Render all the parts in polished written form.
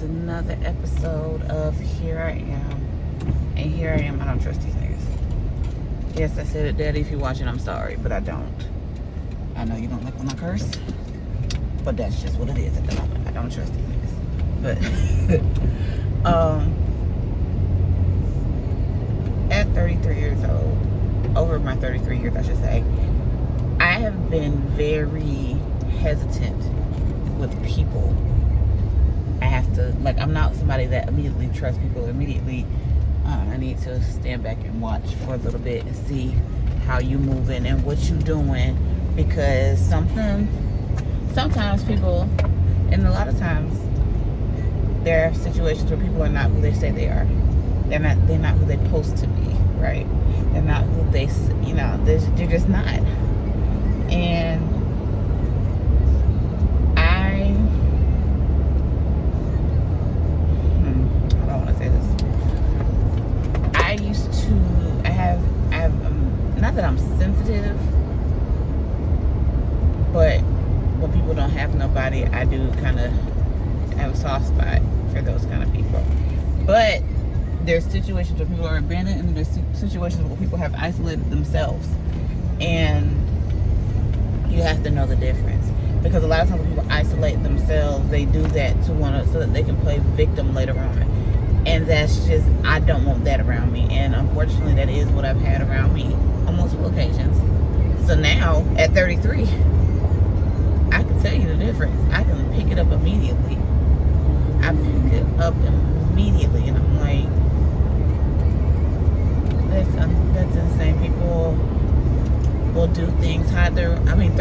is another episode of Here I Am. And here I am, I don't trust these niggas. Yes, I said it, Daddy. If you're watching, I'm sorry, but I don't. I know you don't like when I curse, but that's just what it is at the moment. I don't trust these niggas. But, at 33 years old, over my 33 years, I should say, I have been very hesitant with people. I have to, like, I'm not somebody that immediately trusts people immediately. I need to stand back and watch for a little bit and see how you moving and what you doing, because sometimes people, and a lot of times there are situations where people are not who they say they are. They're not who they're supposed to be, right? They're not who they're just not. And I don't want to say this. I have not that I'm sensitive, but when people don't have nobody, I do kind of have a soft spot for those kind of people. But there's situations where people are abandoned, and there's situations where people have isolated themselves, and you have to know the difference. Because a lot of times when people isolate themselves, they do that so that they can play victim later on. And that's just, I don't want that around me. And unfortunately, that is what I've had around me on multiple occasions. So now, at 33, I can tell you the difference. I can pick it up immediately. I pick it up immediately, and I'm like, that's insane. People will do things, throw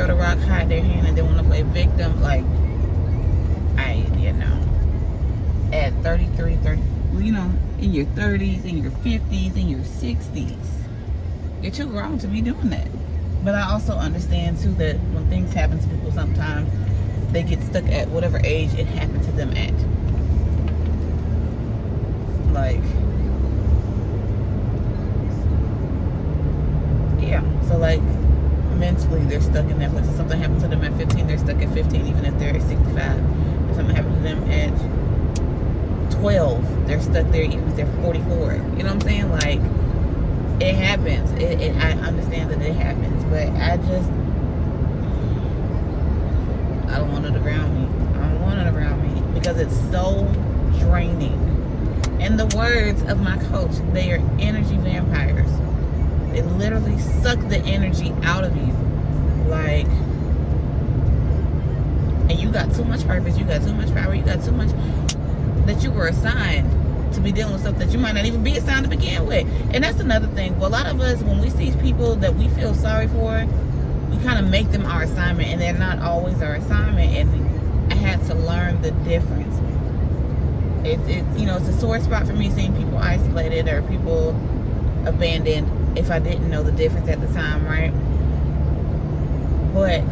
the rock, hide their hand, and then want to play victim. Like, at 33, in your 30s, in your 50s, in your 60s, you're too grown to be doing that. But I also understand too that when things happen to people, sometimes they get stuck at whatever age it happened to them at. Like, yeah, so like mentally they're stuck in that place. If something happened to them at 15, they're stuck at 15, even if they're at 65. If something happened to them at 12, they're stuck there even if they're 44. You know what I'm saying? Like, it happens. I understand that it happens, but I don't want it around me. I don't want it around me because it's so draining. In the words of my coach, they are energy vampires. They literally suck the energy out of you. Like, and you got too much purpose, you got too much power, you got too much that you were assigned to be dealing with stuff that you might not even be assigned to begin with. And that's another thing. Well, a lot of us, when we see people that we feel sorry for, we kind of make them our assignment, and they're not always our assignment. And I had to learn the difference. It's a sore spot for me seeing people isolated or people abandoned if I didn't know the difference at the time, right? But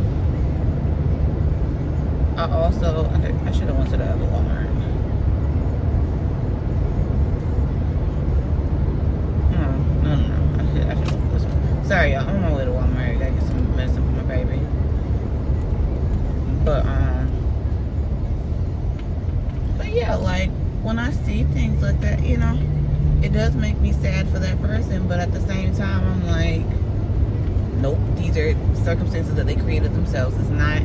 I should have went to the other Walmart. No. I should have went to this one. Sorry, y'all. I'm on my way to Walmart. I gotta get some medicine for my baby. But yeah, like, when I see things like that, it does make me sad for that person, but at the same time, I'm like, nope, these are circumstances that they created themselves. It's not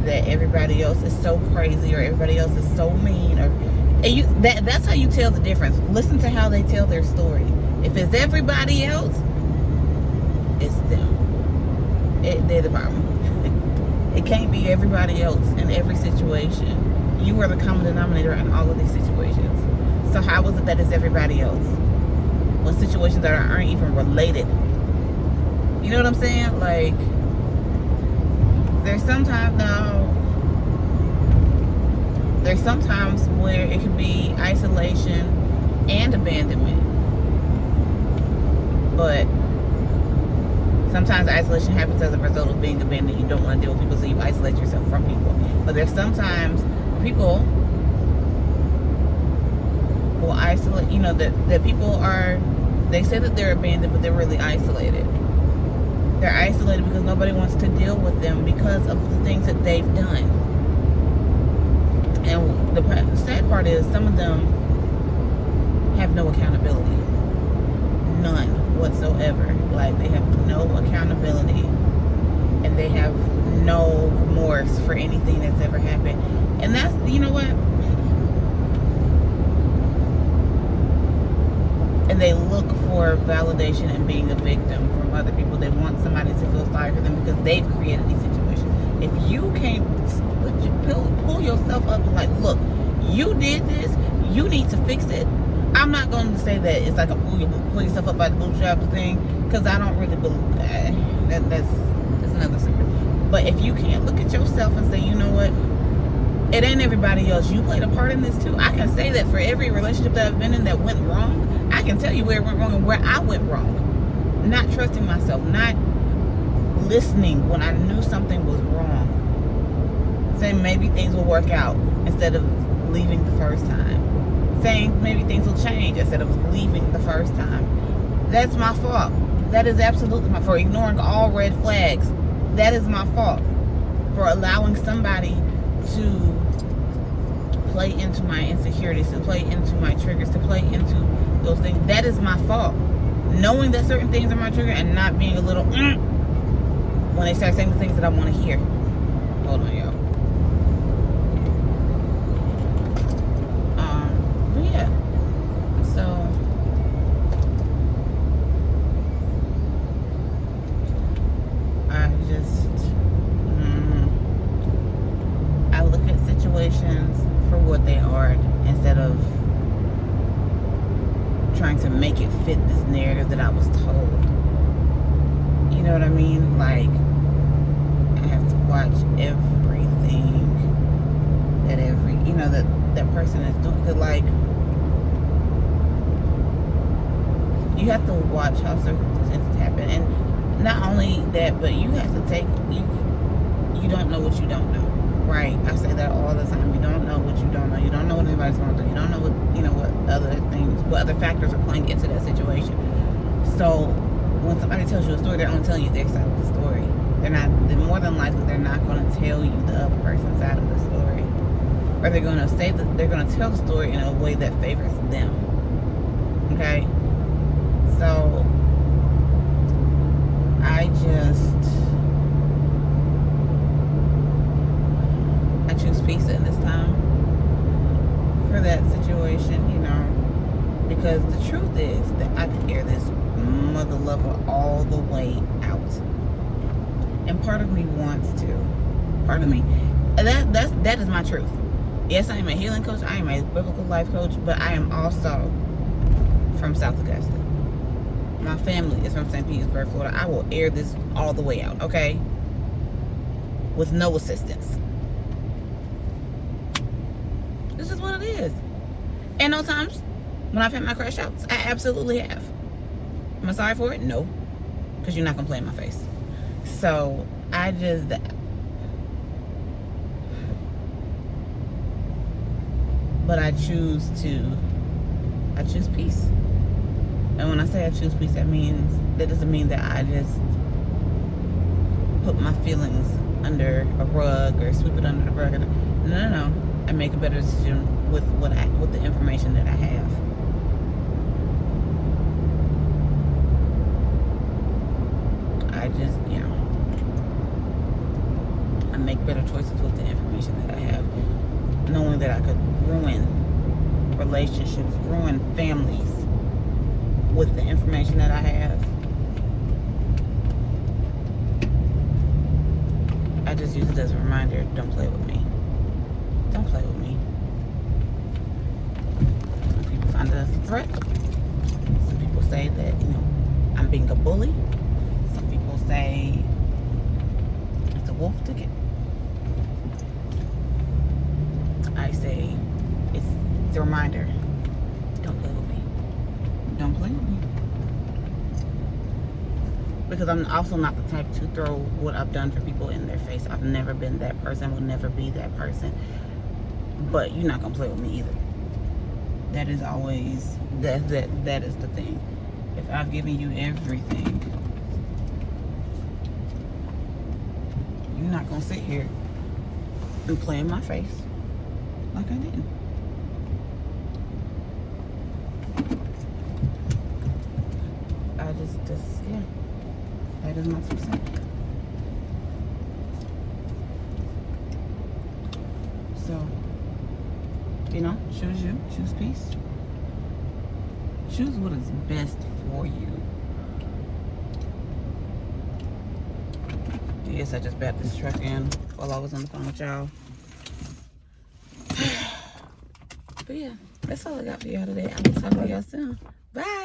that everybody else is so crazy or everybody else is so mean, that's how you tell the difference. Listen to how they tell their story. If it's everybody else, it's them. They're the problem. It can't be everybody else in every situation. You are the common denominator in all of these situations. So how is it that it's everybody else when situations that aren't even related? You know what I'm saying? Like, there's sometimes where it can be isolation and abandonment. But sometimes isolation happens as a result of being abandoned. You don't want to deal with people, so you isolate yourself from people. But there's sometimes people will isolate, that people they say that they're abandoned, but they're really isolated. They're isolated because nobody wants to deal with them because of the things that they've done. And the sad part is some of them have no accountability. None whatsoever. Like, they have no accountability, and they have no remorse for anything that's ever happened. And that's, you know what? And they look for validation and being a victim from other people. They want somebody to feel sorry for them because they've created these situations. If you can't pull yourself up and like, look, you did this, you need to fix it. I'm not going to say that it's like a pull yourself up by the bootstraps thing, because I don't really believe that. That's another secret. But if you can't look at yourself and say, you know what, it ain't everybody else, you played a part in this too. I can say that for every relationship that I've been in that went wrong, I can tell you where it went wrong and where I went wrong. Not trusting myself, not listening when I knew something was wrong. Saying maybe things will work out instead of leaving the first time. Saying maybe things will change instead of leaving the first time. That's my fault. That is absolutely my fault. For ignoring all red flags. That is my fault. For allowing somebody to play into my insecurities, to play into my triggers, to play into those things. That is my fault. Knowing that certain things are my trigger and not being a little when they start saying the things that I want to hear. Hold on, y'all. But yeah. So I just I look at situations for what they are instead of trying to make it fit this narrative that I was told. You know what I mean? Like, I have to watch everything that that person is doing. Because, like, you have to watch how circumstances happen. And not only that, but you have to take, you don't know what you don't know. Right? I say that all the time. You don't know what you don't know. You don't know what anybody's going to do. You don't know what other things, what other factors are playing into that situation. So when somebody tells you a story, they're only telling you their side of the story. They're more than likely they're not going to tell you the other person's side of the story. Or they're going to say that they're going to tell the story in a way that favors them. Okay? So I choose peace in this time for that situation, because the truth is that I can air this mother lover all the way out, and part of me wants to. Part of me, that is my truth. Yes, I am a healing coach. I am a biblical life coach, but I am also from South Augusta. My family is from St. Petersburg, Florida. I will air this all the way out, okay? With no assistance. This is what it is. And those times when I've had my crash outs, I absolutely have. Am I sorry for it? No. Because you're not going to play in my face. So, but I choose peace. And when I say I choose peace, that doesn't mean that I just put my feelings under a rug or sweep it under the rug. No. I make a better decision with the information that I have. I just, I make better choices with the information that I have, knowing that I could ruin relationships, ruin families with the information that I have. I just use it as a reminder, don't play with me. Don't play with me. Some people find it as a threat. Some people say that, I'm being a bully. Some people say it's a wolf ticket. I say it's a reminder. Don't play with me. Don't play with me. Because I'm also not the type to throw what I've done for people in their face. I've never been that person, will never be that person. But you're not gonna play with me either. That is always that is the thing. If I've given you everything, you're not gonna sit here and play in my face like I didn't. I just yeah. That is my 2 cents. So, you know, choose you, choose peace. Choose what is best for you. Yes, I just backed this truck in while I was on the phone with y'all. But yeah, that's all I got for y'all today. I will talk to y'all soon. Bye.